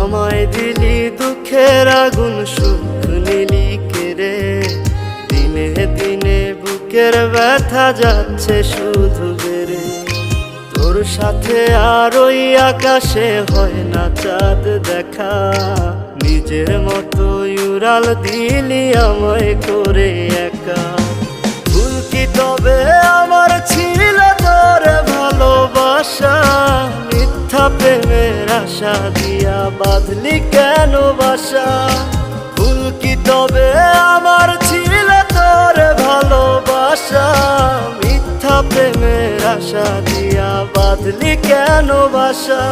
আমায় দিলি দুঃখের আগুন সুখ নিলি কেড়ে, দিনে দিনে বুকের ব্যথা যাচ্ছে শুধু বেড়ে। তোর সাথে আর ওই আকাশে হয় না চাঁদ দেখা, নিজের মতো উড়াল দিলি আমায় করে একা। ভুল কি তবে আমার ছিল তোর ভালোবাসা, মিথ্যা প্রেমের আশা দিয়া বাঁধলি কেন বাসা। ভুল কি তবে আমার ছিল তোর ভালোবাসা, মিথ্যা প্রেমের আশা দিয়া বাঁধলি কেন বাসা।